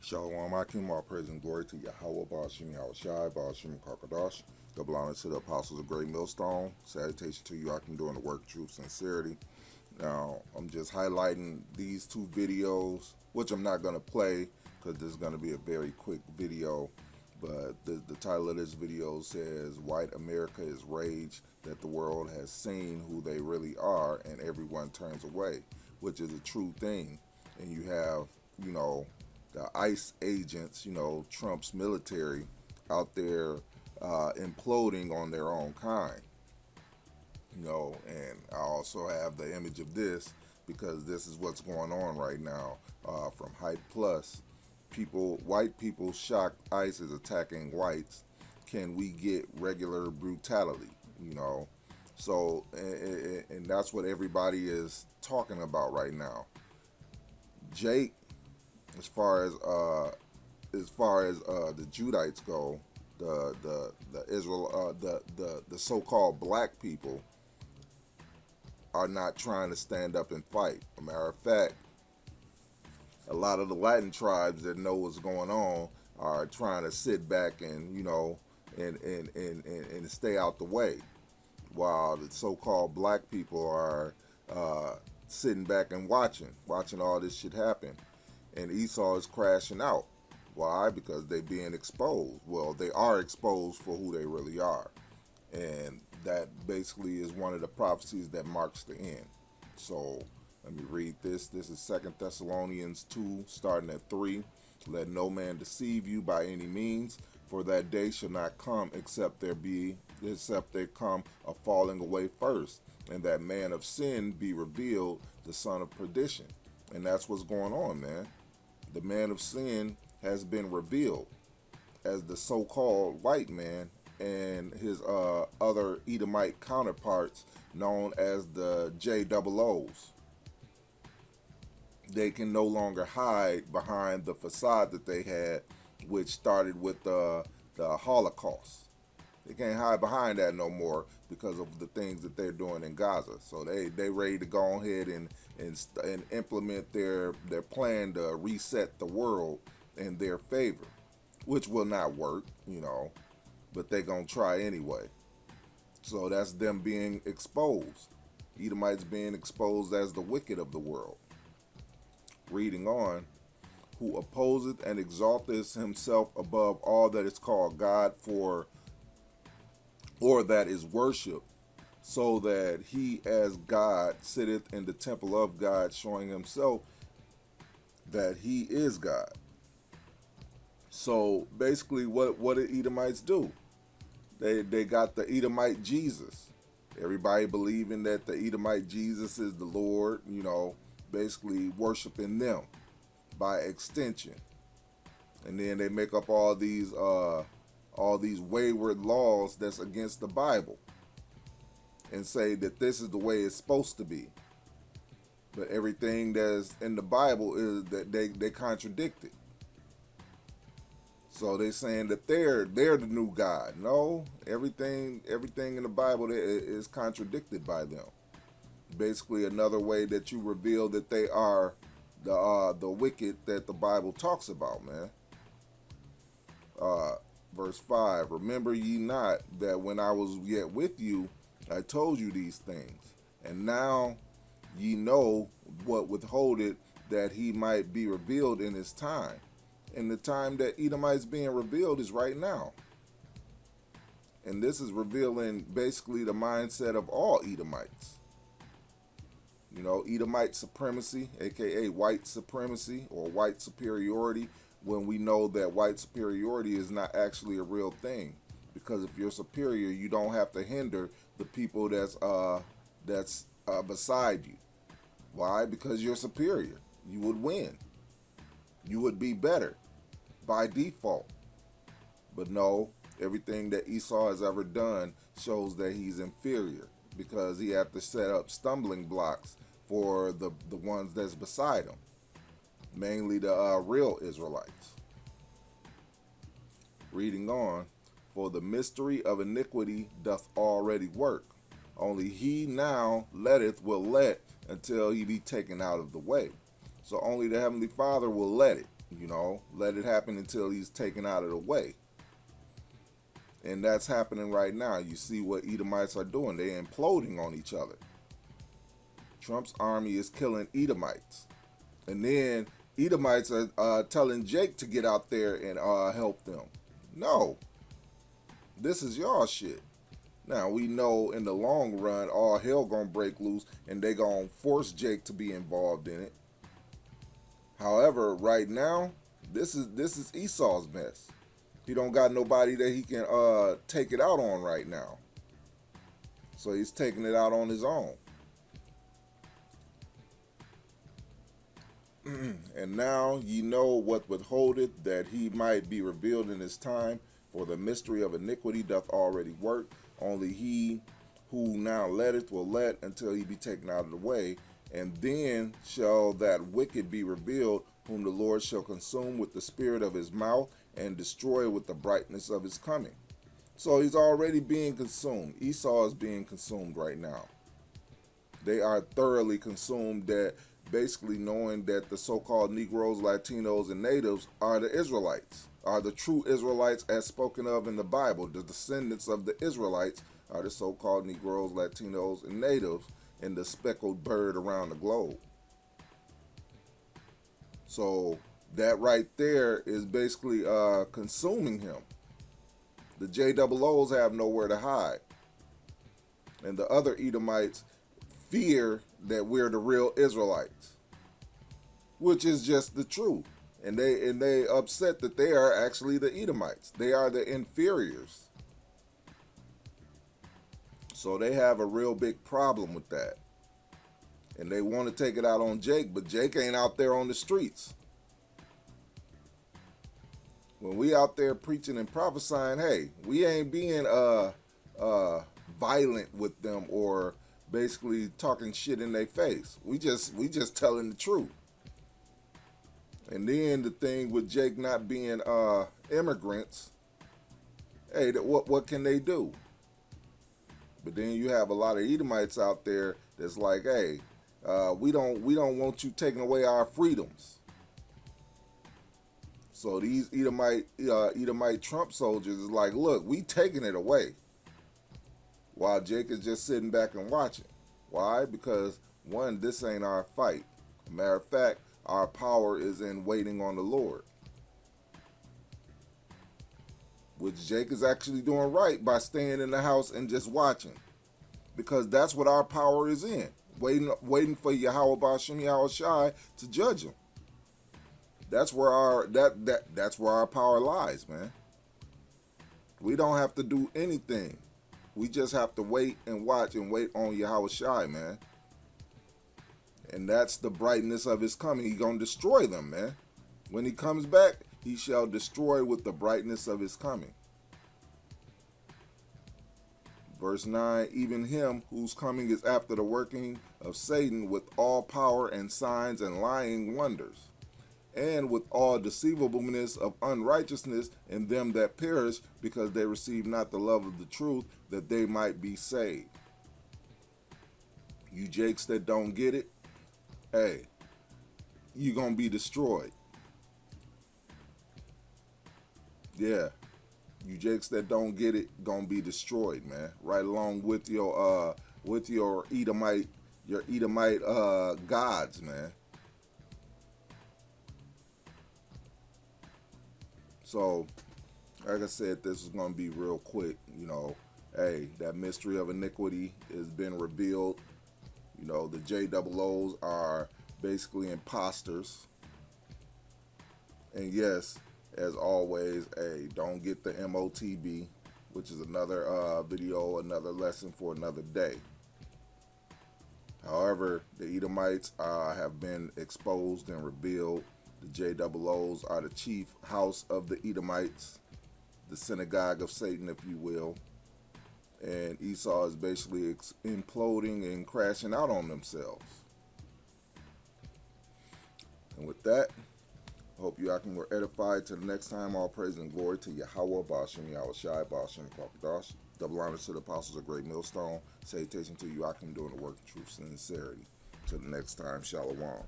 Shalom Akim, all praise and glory to Yahweh, Ba'ashim Yahushai, Ba'ashim Karkadash. Double honor to the apostles of Great Millstone. Salutation to you, Akim, doing the work, truth, sincerity. Now, I'm just highlighting these two videos, which I'm not going to play because this is going to be a very quick video. But the title of this video says, White America is rage that the world has seen who they really are and everyone turns away, which is a true thing. And you have, the ICE agents, Trump's military out there imploding on their own kind. And I also have the image of this because this is what's going on right now from Hype Plus. White people shocked ICE is attacking whites. Can we get regular brutality? So and that's what everybody is talking about right now. Jake, as far as the Judites go, the Israel the so-called black people are not trying to stand up and fight. As a matter of fact, a lot of the Latin tribes that know what's going on are trying to sit back and and stay out the way, while the so-called black people are sitting back and watching all this shit happen. And Esau is crashing out. Why? Because they're being exposed. Well, they are exposed for who they really are. And that basically is one of the prophecies that marks the end. So let me read this. This is 2 Thessalonians 2, starting at 3. Let no man deceive you by any means, for that day shall not come except there come a falling away first, and that man of sin be revealed, the son of perdition. And that's what's going on, man. The man of sin has been revealed as the so-called white man and his other Edomite counterparts known as the JOOs. They can no longer hide behind the facade that they had, which started with the Holocaust. They can't hide behind that no more because of the things that they're doing in Gaza. So they ready to go ahead and implement their plan to reset the world in their favor, which will not work, but they're going to try anyway. So that's them being exposed. Edomites being exposed as the wicked of the world. Reading on, who opposeth and exalteth himself above all that is called God or that is worship, so that he as God sitteth in the temple of God, showing himself that he is God. So basically what did Edomites do? They got the Edomite Jesus. Everybody believing that the Edomite Jesus is the Lord, basically worshiping them by extension. And then they make up all these wayward laws that's against the Bible and say that this is the way it's supposed to be. But everything that's in the Bible is that they contradict it. So they're saying that they're the new God. No, everything in the Bible is contradicted by them. Basically, another way that you reveal that they are the wicked that the Bible talks about, man. Verse 5, remember ye not that when I was yet with you, I told you these things, and now ye know what withholdeth, that he might be revealed in his time. And the time that Edomites being revealed is right now. And this is revealing basically the mindset of all Edomites. Edomite supremacy, aka white supremacy or white superiority, when we know that white superiority is not actually a real thing. Because if you're superior, you don't have to hinder the people that's beside you. Why? Because you're superior. You would win. You would be better by default. But no, everything that Esau has ever done shows that he's inferior, because he had to set up stumbling blocks for the ones that's beside him, mainly the real Israelites. Reading on, for the mystery of iniquity doth already work, only he now will let until he be taken out of the way. So only the Heavenly Father will let it. Let it happen until he's taken out of the way. And that's happening right now. You see what Edomites are doing. They're imploding on each other. Trump's army is killing Edomites. And then Edomites are telling Jake to get out there and help them. No. This is y'all shit. Now, we know in the long run, all hell gonna break loose, and they gonna force Jake to be involved in it. However, right now, this is Esau's mess. He don't got nobody that he can take it out on right now. So he's taking it out on his own. And now ye know what withholdeth, that he might be revealed in his time, for the mystery of iniquity doth already work. Only he who now letteth will let until he be taken out of the way. And then shall that wicked be revealed, whom the Lord shall consume with the spirit of his mouth, and destroy with the brightness of his coming. So he's already being consumed. Esau is being consumed right now. They are thoroughly consumed, that basically knowing that the so-called Negroes, Latinos, and natives are the Israelites, are the true Israelites as spoken of in the Bible. The descendants of the Israelites are the so-called Negroes, Latinos, and natives, and the speckled bird around the globe. So that right there is basically consuming him. The JOOs have nowhere to hide. And the other Edomites fear that we're the real Israelites, which is just the truth. And they upset that they are actually the Edomites. They are the inferiors. So they have a real big problem with that. And they want to take it out on Jake, but Jake ain't out there on the streets. When we out there preaching and prophesying, hey, we ain't being violent with them or basically talking shit in their face. We just telling the truth. And then the thing with Jake not being immigrants, hey, what can they do? But then you have a lot of Edomites out there that's like, hey, we don't want you taking away our freedoms. So these Edomite Trump soldiers is like, look, we taking it away, while Jake is just sitting back and watching. Why? Because one, this ain't our fight. Matter of fact, our power is in waiting on the Lord, which Jake is actually doing right by staying in the house and just watching, because that's what our power is in. Waiting for Yahweh Ba'Shem Yahweh Shai to judge him. That's where that's where our power lies, man. We don't have to do anything. We just have to wait and watch and wait on Yahweh Shai, man. And that's the brightness of his coming. He's gonna destroy them, man. When he comes back, he shall destroy with the brightness of his coming. Verse 9, even him whose coming is after the working of Satan with all power and signs and lying wonders, and with all deceivableness of unrighteousness in them that perish, because they receive not the love of the truth, that they might be saved. You Jakes that don't get it, hey, you're going to be destroyed. Yeah, you Jakes that don't get it, going to be destroyed, man. Right along with your Edomite gods, man. So, like I said, this is going to be real quick. Hey, that mystery of iniquity has been revealed. The JOOs are basically imposters. And yes, as always, hey, don't get the MOTB, which is another video, another lesson for another day. However, the Edomites have been exposed and revealed. The JOOs are the chief house of the Edomites, the synagogue of Satan, if you will. And Esau is basically imploding and crashing out on themselves. And with that, I hope you were edified. Till the next time, all praise and glory to Yahweh, Ba'Shem Yahweh Shai, Ba'Shem Kwakadash. Double honors to the apostles of Great Millstone. Salutation to you, doing the work of truth and sincerity. Till the next time, Shalom.